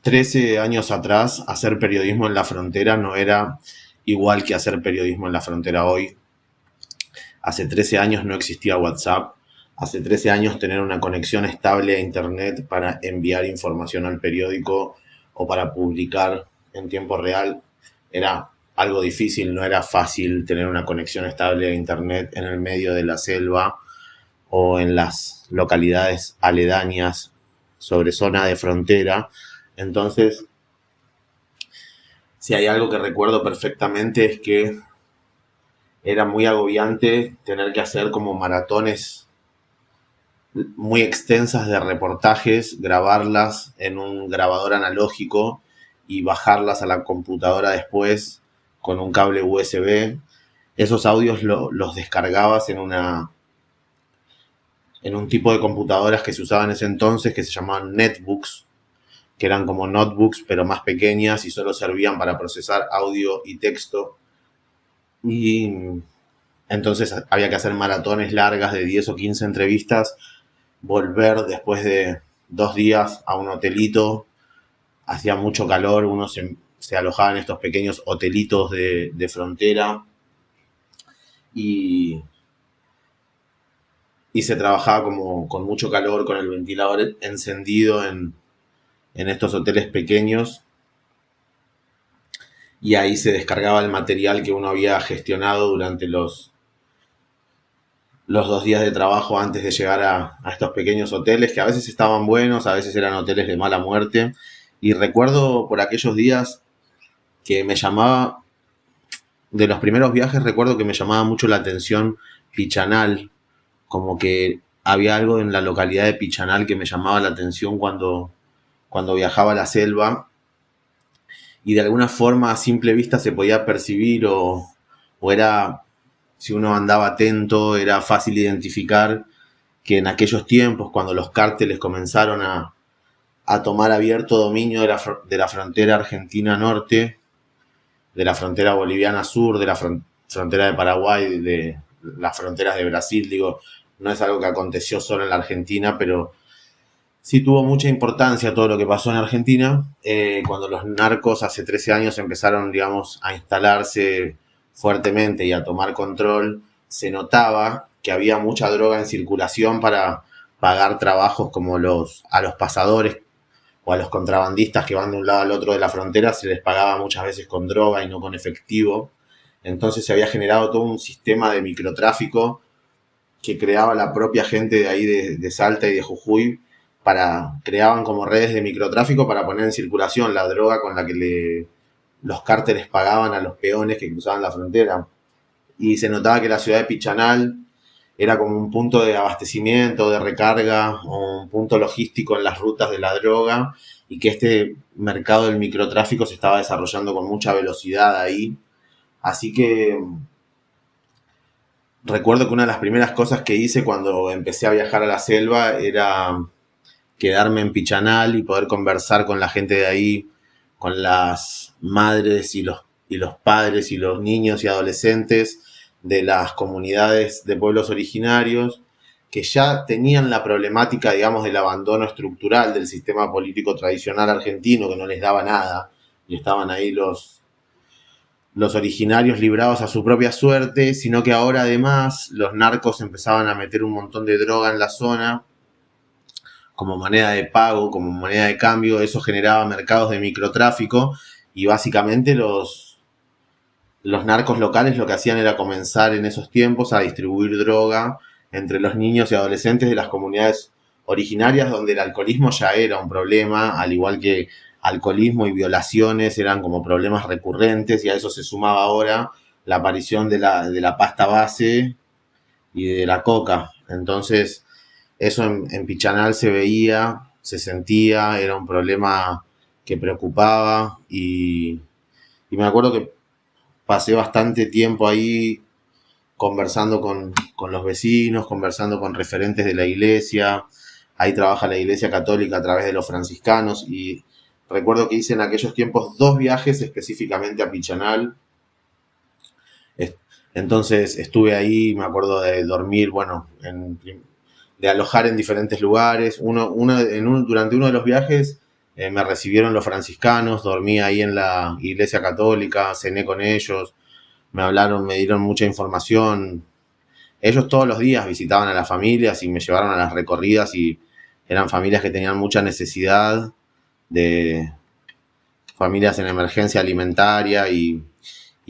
13 años atrás, hacer periodismo en la frontera no era igual que hacer periodismo en la frontera hoy. Hace 13 años no existía WhatsApp. Hace 13 años tener una conexión estable a Internet para enviar información al periódico o para publicar en tiempo real era algo difícil. No era fácil tener una conexión estable a Internet en el medio de la selva o en las localidades aledañas sobre zona de frontera. Entonces, si hay algo que recuerdo perfectamente es que era muy agobiante tener que hacer como maratones muy extensas de reportajes, grabarlas en un grabador analógico y bajarlas a la computadora después con un cable USB. Esos audios los descargabas en un tipo de computadoras que se usaban en ese entonces que se llamaban netbooks, que eran como notebooks pero más pequeñas y solo servían para procesar audio y texto. Y entonces había que hacer maratones largas de 10 o 15 entrevistas, volver después de 2 días a un hotelito, hacía mucho calor, uno se alojaba en estos pequeños hotelitos de frontera y se trabajaba como con mucho calor, con el ventilador encendido en estos hoteles pequeños, y ahí se descargaba el material que uno había gestionado durante los 2 días de trabajo antes de llegar a estos pequeños hoteles, que a veces estaban buenos, a veces eran hoteles de mala muerte. Y recuerdo por aquellos días que me llamaba, de los primeros viajes recuerdo que me llamaba mucho la atención Pichanal, como que había algo en la localidad de Pichanal que me llamaba la atención cuando viajaba a la selva, y de alguna forma a simple vista se podía percibir o era, si uno andaba atento, era fácil identificar que en aquellos tiempos, cuando los cárteles comenzaron a tomar abierto dominio de la frontera argentina norte, de la frontera boliviana sur, de la frontera de Paraguay, de las fronteras de Brasil, digo, no es algo que aconteció solo en la Argentina, pero sí tuvo mucha importancia todo lo que pasó en Argentina, cuando los narcos hace 13 años empezaron, digamos, a instalarse fuertemente y a tomar control. Se notaba que había mucha droga en circulación para pagar trabajos como a los pasadores o a los contrabandistas que van de un lado al otro de la frontera, se les pagaba muchas veces con droga y no con efectivo. Entonces se había generado todo un sistema de microtráfico que creaba la propia gente de ahí de Salta y de Jujuy. Creaban como redes de microtráfico para poner en circulación la droga con la que los cárteles pagaban a los peones que cruzaban la frontera. Y se notaba que la ciudad de Pichanal era como un punto de abastecimiento, de recarga, o un punto logístico en las rutas de la droga, y que este mercado del microtráfico se estaba desarrollando con mucha velocidad ahí. Así que recuerdo que una de las primeras cosas que hice cuando empecé a viajar a la selva era quedarme en Pichanal y poder conversar con la gente de ahí, con las madres y los padres y los niños y adolescentes de las comunidades de pueblos originarios que ya tenían la problemática, digamos, del abandono estructural del sistema político tradicional argentino, que no les daba nada, y estaban ahí los originarios librados a su propia suerte, sino que ahora además los narcos empezaban a meter un montón de droga en la zona como moneda de pago, como moneda de cambio. Eso generaba mercados de microtráfico, y básicamente los narcos locales lo que hacían era comenzar en esos tiempos a distribuir droga entre los niños y adolescentes de las comunidades originarias, donde el alcoholismo ya era un problema, al igual que alcoholismo y violaciones eran como problemas recurrentes, y a eso se sumaba ahora la aparición de la pasta base y de la coca. Entonces eso en Pichanal se veía, se sentía, era un problema que preocupaba, y me acuerdo que pasé bastante tiempo ahí conversando con los vecinos, conversando con referentes de la iglesia. Ahí trabaja la iglesia católica a través de los franciscanos, y recuerdo que hice en aquellos tiempos 2 viajes específicamente a Pichanal. Entonces estuve ahí, me acuerdo de dormir, bueno, de alojar en diferentes lugares. Durante uno de los viajes me recibieron los franciscanos, dormí ahí en la iglesia católica, cené con ellos, me hablaron, me dieron mucha información. Ellos todos los días visitaban a las familias y me llevaron a las recorridas y eran familias que tenían mucha necesidad, de familias en emergencia alimentaria y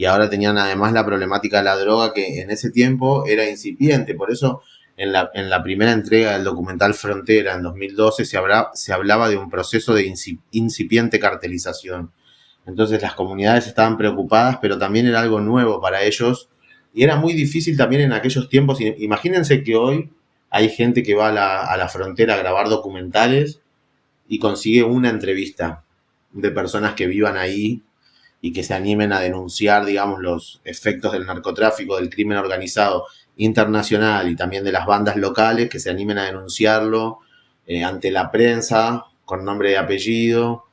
ahora tenían además la problemática de la droga que en ese tiempo era incipiente. Por eso en la primera entrega del documental Frontera en 2012 se hablaba de un proceso de incipiente cartelización. Entonces las comunidades estaban preocupadas, pero también era algo nuevo para ellos y era muy difícil también en aquellos tiempos. Imagínense que hoy hay gente que va a la frontera a grabar documentales y consigue una entrevista de personas que vivan ahí y que se animen a denunciar, digamos, los efectos del narcotráfico, del crimen organizado internacional y también de las bandas locales, que se animen a denunciarlo ante la prensa con nombre y apellido,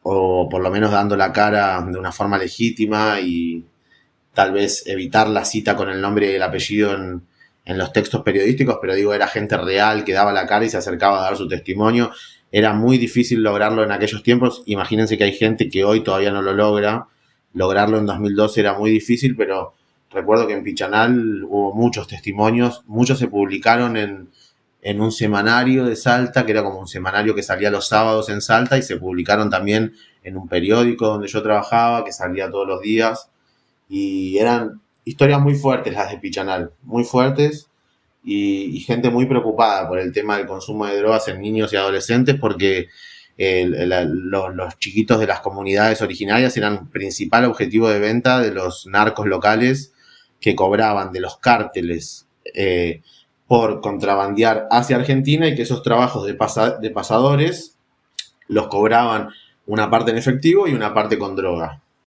o por lo menos dando la cara de una forma legítima y tal vez evitar la cita con el nombre y el apellido en los textos periodísticos, pero digo, era gente real que daba la cara y se acercaba a dar su testimonio. Era muy difícil lograrlo en aquellos tiempos. Imagínense que hay gente que hoy todavía no lo logra. Lograrlo en 2012 era muy difícil, pero recuerdo que en Pichanal hubo muchos testimonios. Muchos se publicaron en un semanario de Salta, que era como un semanario que salía los sábados en Salta, y se publicaron también en un periódico donde yo trabajaba, que salía todos los días. Y eran historias muy fuertes las de Pichanal, muy fuertes, y gente muy preocupada por el tema del consumo de drogas en niños y adolescentes, porque los chiquitos de las comunidades originarias eran principal objetivo de venta de los narcos locales que cobraban de los cárteles por contrabandear hacia Argentina, y que esos trabajos de pasadores los cobraban una parte en efectivo y una parte con droga.